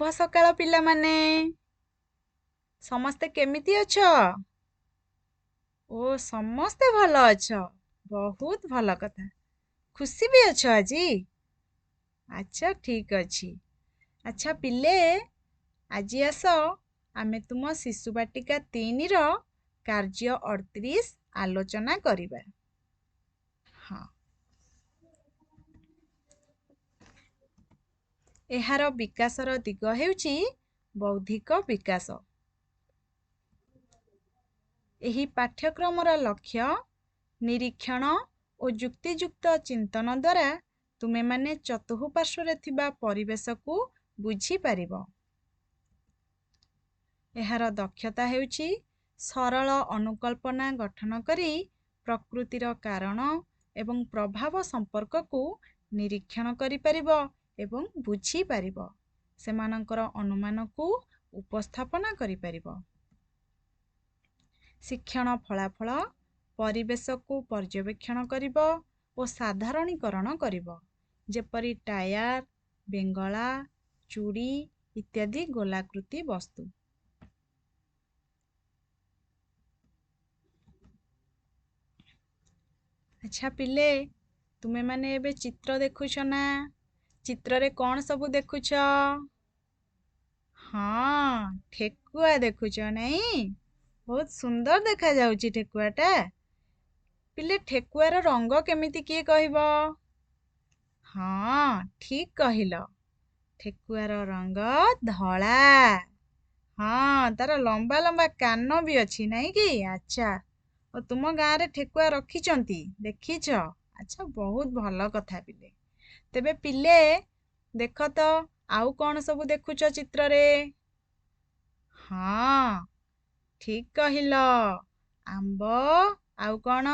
शुभ सकाळ पिलामाने समस्ते केमिति अछ? ओ समस्ते भल अछ। बहुत भल कथा। खुशी भी अछ आजी? अच्छा ठीक अछि। अच्छा पिले आजी आस आमे तुम शिशु बाटिका 3 रो कार्य 38 आलोचना करिबा। हाँ। एहार विकासर दिग हेउची बौद्धिक विकास। एही पाठ्यक्रमर लक्ष्य निरीक्षण और युक्तियुक्त चिंतन द्वारा तुमे माने चतुःपार्श्वरे थिबा परिवेश को बुझी पारिबो। एहार दक्षता हेउची सरल अनुकल्पना गठन करी प्रकृतिर कारण एवं प्रभाव संपर्क को निरीक्षण करि पारिबो एवं बुझी पारिबो। सेमानंकर अनुमान को उपस्थापना करि पारिबो। शिक्षण फलाफल परिवेश को पर्यवेक्षण करिबो और साधारणीकरण करिबो। जेपरि टायर, बेंगला, चूड़ी इत्यादि गोलाकृति वस्तु। अच्छा पिले तुमे माने एबे चित्र देखुछ ना? चित्र रे कौन सबु देखुछ? हाँ ठेकुआ देखुछ नहीं? बहुत सुंदर देखा जाउची ठेकुआटा। पिले ठेकुआर रंग केमिति किए कहिबो? हाँ ठीक कहिल। ठेकुआर रंग धला। हाँ तार लंबा लंबा कान भी अच्छी नहीं कि? अच्छा और तुम गाँ रे ठेकुआ रखिचंती देखिछ? अच्छा बहुत भल कथा पिले। तेबे पिले देख तो आउ कौन सबु देखुछ चित्र रे? हाँ ठीक कहिल। आंब आउ कौन?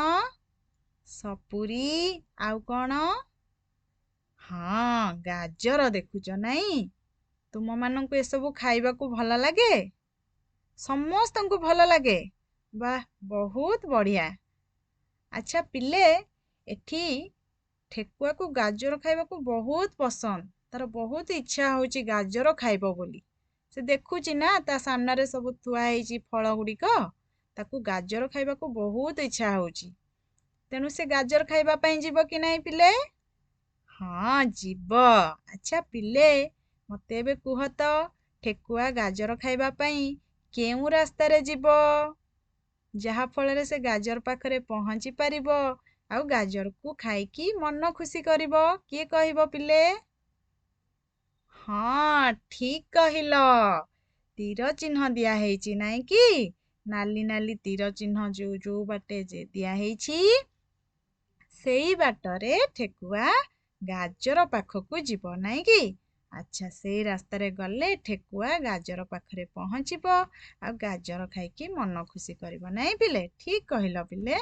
सपुरी आउ कौन? हाँ गाजर देखुछ नहीं? तुम मानंकु ए सबु खाइबा को भल लागे? समस्तंकु भल लागे? वाह बहुत बढ़िया। अच्छा पिले एठी ठेकुआ को गाजर खाइबा को बहुत पसंद। तार बहुत इच्छा होची गाजर खाइबो बोली। से देखुची ना ता सामना रे सब थुआ हेची फल गुडी को ताकू गाजर खाइबा को बहुत इच्छा होची। तेनु से गाजर खाइबा पई जीवो कि नहीं पिले? हाँ जीवो। अच्छा पिले मते एबे कुह तो ठेकुआ गाजर खाइबा पई केउ रास्ता रे जीवो? जहा फल रे से गाजर पाखरे पहुंची पारिबो आउ गाजर को खाइकी मन खुशी करिबो। किए कहिबो पिले? हाँ ठीक कहिल। तीर चिन्ह दिया हेची नहीं कि? नाली नाली तीर चिन्ह जो जो बाटे जे दिया हेची सेई बाटरे ठेकुआ गाजर पाखकू जीवो नहीं कि? अच्छा सेई रास्ता रे गले ठेकुआ गाजर पाखरे पहुंचीबो आ गाजर खाइकी मन खुशी करिबो नहीं पिले? ठीक कहिल पिले।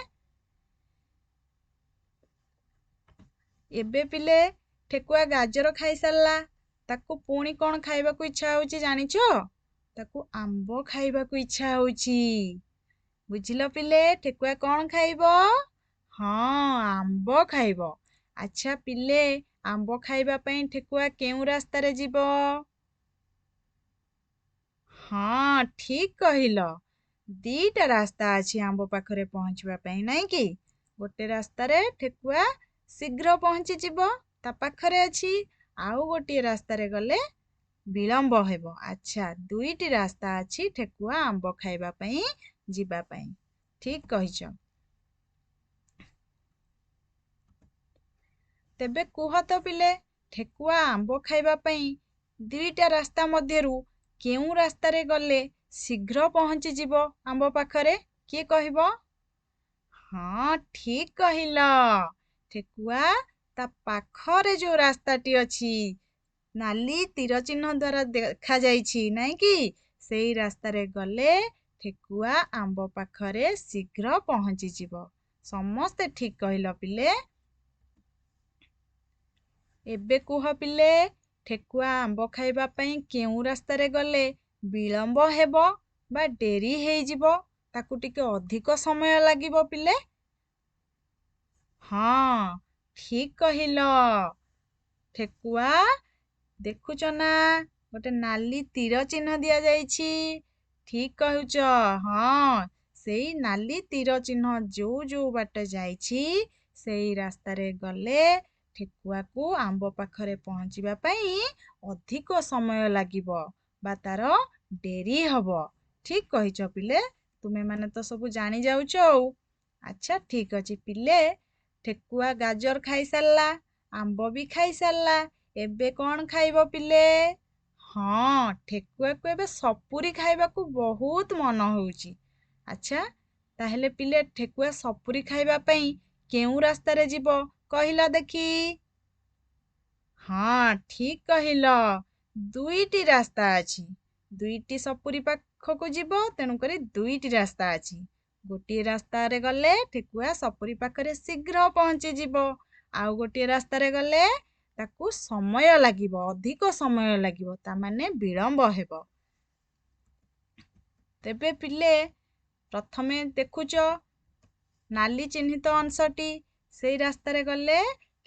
एबे पिले ठेकुआ गाजर खाई सारला ताकू पुणी कौन खाइबाकू इच्छा होची जानिछो? ताकू आंब खाइबाकू इच्छा होची। बुझिलो पिले ठेकुआ कौन खाइबो? हाँ आंब खाइबो। अच्छा पिले आंब खाइबा पई ठेकुआ केउ रास्ता रे जीवो? हाँ ठीक कहिल। दीटा रास्ता अछि आंब पाखरे पहुंचबा पई नहीं कि? गोटे रास्ता रे ठेकुआ शीघ्र पहुंची जीवो ता पाखरे अछि आउ गोटे रास्ता रे गले विलंब हेबो। अच्छा दुईटी रास्ता अछि ठेकुआ आंब खाइबा पई जीबा पई। ठीक कहिछ। तेबे कुह तो पिले ठेकुआ आंब खाइबा पई दुईटा रास्ता मध्यरु केउ रास्ता रे गले शीघ्र पहुंची जीवो आंब पाखरे? किए कहिबो? हाँ ठीक कहिल। ठेकुआ ता पाखरे जो रास्ताटी अछि नाली तीर चिन्ह द्वारा देखा जाइछि नहीं कि? सेई रास्ता रे गले ठेकुआ आंब पाखरे शीघ्र पहुंची जीवो। समस्ते ठीक कहिल पिले। एबे कुह पिले ठेकुआ आंब खाइबा पई केउ रास्ता रे गले विलंब हेबो बा डेरी हेई जीवो ताकू टिके अधिक समय लागिबो पिले? हाँ ठीक कहिल। ठेकुआ देखुछ ना ଗୋଟେ ନାଲି ତୀର ଚିହ୍ନ ଦିଆଯାଇଛି। ଠିକ୍ କହୁଛ। ହଁ, ସେଇ ନାଲି ତୀର ଚିହ୍ନ ଯୋଉ ବାଟ ଯାଇଛି ସେଇ ରାସ୍ତାରେ ଗଲେ ଠେକୁଆକୁ ଆମ୍ବ ପାଖରେ ପହଞ୍ଚିବା ପାଇଁ ଅଧିକ ସମୟ ଲାଗିବ ବା ତାର ଡେରି ହବ। ଠିକ୍ କହିଛ ପିଲେ। ତୁମେମାନେ ତ ସବୁ ଜାଣି ଯାଉଛ ଆଉ। ଆଚ୍ଛା, ଠିକ୍ ଅଛି ପିଲେ। ଠେକୁଆ ଗାଜର ଖାଇସାରିଲା, ଆମ୍ବ ବି ଖାଇସାରିଲା। ଏବେ କ'ଣ ଖାଇବ ପିଲେ? ହଁ, ଠେକୁଆକୁ ଏବେ ସପୁରି ଖାଇବାକୁ ବହୁତ ମନ ହଉଛି। ଆଚ୍ଛା, ତାହେଲେ ପିଲେ ଠେକୁଆ ସପୁରି ଖାଇବା ପାଇଁ କେଉଁ ରାସ୍ତାରେ ଯିବ କହିଲ ଦେଖି? ହଁ, ଠିକ୍ କହିଲ। ଦୁଇଟି ରାସ୍ତା ଅଛି। ଦୁଇଟି ସପୁରି ପାଖକୁ ଯିବ, ତେଣୁକରି ଦୁଇଟି ରାସ୍ତା ଅଛି। ଗୋଟିଏ ରାସ୍ତାରେ ଗଲେ ଠେକୁଆ ସପୁରି ପାଖରେ ଶୀଘ୍ର ପହଞ୍ଚିଯିବ। ଆଉ ଗୋଟିଏ ରାସ୍ତାରେ ଗଲେ ତାକୁ ସମୟ ଲାଗିବ, ଅଧିକ ସମୟ ଲାଗିବ, ତାମାନେ ବିଳମ୍ବ ହେବ। ତେବେ ପିଲେ ପ୍ରଥମେ ଦେଖୁଛ ନାଲି ଚିହ୍ନିତ ଅଂଶଟି, ସେଇ ରାସ୍ତାରେ ଗଲେ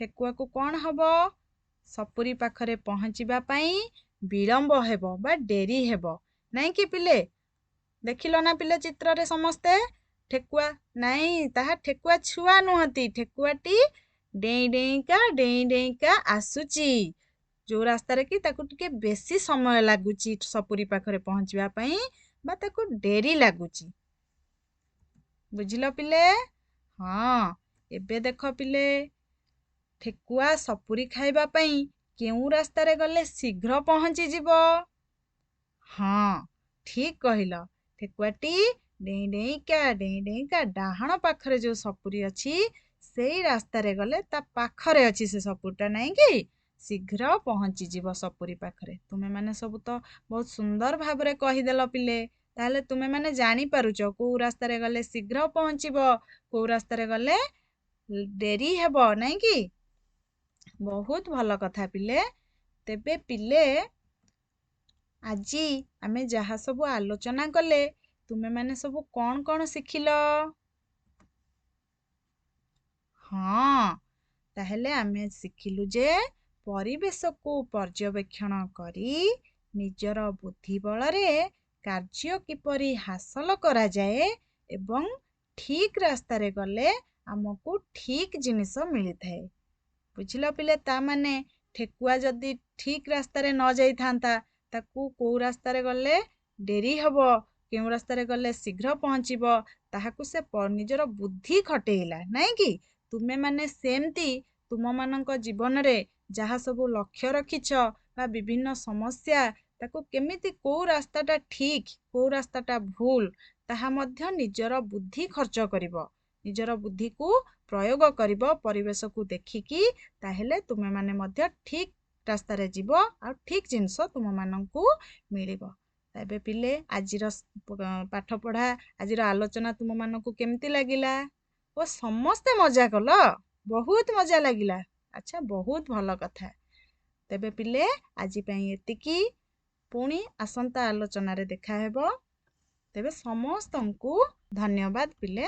ଠେକୁଆକୁ କ'ଣ ହବ? ସପୁରି ପାଖରେ ପହଞ୍ଚିବା ପାଇଁ ବିଳମ୍ବ ହେବ ବା ଡେରି ହେବ, ନାଇଁ କି ପିଲେ? ଦେଖିଲ ନା ପିଲେ ଚିତ୍ରରେ ସମସ୍ତେ? ଠେକୁଆ ନାଇଁ, ତାହା ଠେକୁଆ ଛୁଆ ନୁହନ୍ତି। ଠେକୁଆଟି ଡେଇଁ ଡେଇଁକା ଆସୁଛି, ଯୋଉ ରାସ୍ତାରେ କି ତାକୁ ଟିକେ ବେଶୀ ସମୟ ଲାଗୁଛି ସପୁରି ପାଖରେ ପହଞ୍ଚିବା ପାଇଁ ବା ତାକୁ ଡେରି ଲାଗୁଛି। ବୁଝିଲ ପିଲେ? ହଁ, ଏବେ ଦେଖ ପିଲେ, ଠେକୁଆ ସପୁରି ଖାଇବା ପାଇଁ କେଉଁ ରାସ୍ତାରେ ଗଲେ ଶୀଘ୍ର ପହଞ୍ଚିଯିବ? ହଁ, ଠିକ୍ କହିଲ। ଠେକୁଆଟି ଡେଇଁ ଡେଇଁକା ଡାହାଣ ପାଖରେ ଯୋଉ ସପୁରି ଅଛି ସେଇ ରାସ୍ତାରେ ଗଲେ ତା ପାଖରେ ଅଛି ସେ ସପୁରିଟା, ନାଇଁ କି? ଶୀଘ୍ର ପହଞ୍ଚିଯିବ ସପୁରି ପାଖରେ। ତୁମେମାନେ ସବୁ ତ ବହୁତ ସୁନ୍ଦର ଭାବରେ କହିଦେଲ ପିଲେ। ତାହେଲେ ତୁମେମାନେ ଜାଣିପାରୁଛ କୋଉ ରାସ୍ତାରେ ଗଲେ ଶୀଘ୍ର ପହଞ୍ଚିବ, କୋଉ ରାସ୍ତାରେ ଗଲେ ଡେରି ହେବ, ନାଇଁ କି? ବହୁତ ଭଲ କଥା ପିଲେ। ତେବେ ପିଲେ ଆଜି ଆମେ ଯାହା ସବୁ ଆଲୋଚନା କଲେ, ତୁମେମାନେ ସବୁ କ'ଣ ଶିଖିଲ? ହଁ, ତାହେଲେ ଆମେ ଶିଖିଲୁ ଯେ ପରିବେଶକୁ ପର୍ଯ୍ୟବେକ୍ଷଣ କରି ନିଜର ବୁଦ୍ଧି ବଳରେ କାର୍ଯ୍ୟ କିପରି ହାସଲ କରାଯାଏ ଏବଂ ଠିକ୍ ରାସ୍ତାରେ ଗଲେ ଆମକୁ ଠିକ୍ ଜିନିଷ ମିଳିଥାଏ। ବୁଝିଲ ପିଲେ? ତାମାନେ ଠେକୁଆ ଯଦି ଠିକ୍ ରାସ୍ତାରେ ନ ଯାଇଥାନ୍ତା, ତାକୁ କୋଉ ରାସ୍ତାରେ ଗଲେ ଡେରି ହବ, କେଉଁ ରାସ୍ତାରେ ଗଲେ ଶୀଘ୍ର ପହଞ୍ଚିବ, ତାହାକୁ ସେ ନିଜର ବୁଦ୍ଧି ଖଟେଇଲା, ନାଇଁ କି? ତୁମେମାନେ ସେମିତି ତୁମମାନଙ୍କ ଜୀବନରେ ଯାହା ସବୁ ଲକ୍ଷ୍ୟ ରଖିଛ ବା ବିଭିନ୍ନ ସମସ୍ୟା, ତାକୁ କେମିତି କୋଉ ରାସ୍ତାଟା ଠିକ୍, କୋଉ ରାସ୍ତାଟା ଭୁଲ, ତାହା ମଧ୍ୟ ନିଜର ବୁଦ୍ଧି ଖର୍ଚ୍ଚ କରିବ, ନିଜର ବୁଦ୍ଧିକୁ ପ୍ରୟୋଗ କରିବ ପରିବେଶକୁ ଦେଖିକି। ତାହେଲେ ତୁମେମାନେ ମଧ୍ୟ ଠିକ୍ ରାସ୍ତାରେ ଯିବ ଆଉ ଠିକ୍ ଜିନିଷ ତୁମମାନଙ୍କୁ ମିଳିବ। ଏବେ ପିଲେ ଆଜିର ପାଠପଢ଼ା, ଆଜିର ଆଲୋଚନା ତୁମମାନଙ୍କୁ କେମିତି ଲାଗିଲା? ଓ ସମସ୍ତେ ମଜା କଲ? ବହୁତ ମଜା ଲାଗିଲା। ଆଚ୍ଛା, ବହୁତ ଭଲ କଥା। ତେବେ ପିଲେ ଆଜି ପାଇଁ ଏତିକି। ପୁଣି ଆସନ୍ତା ଆଲୋଚନାରେ ଦେଖା ହେବ। ତେବେ ସମସ୍ତଙ୍କୁ ଧନ୍ୟବାଦ ପିଲେ।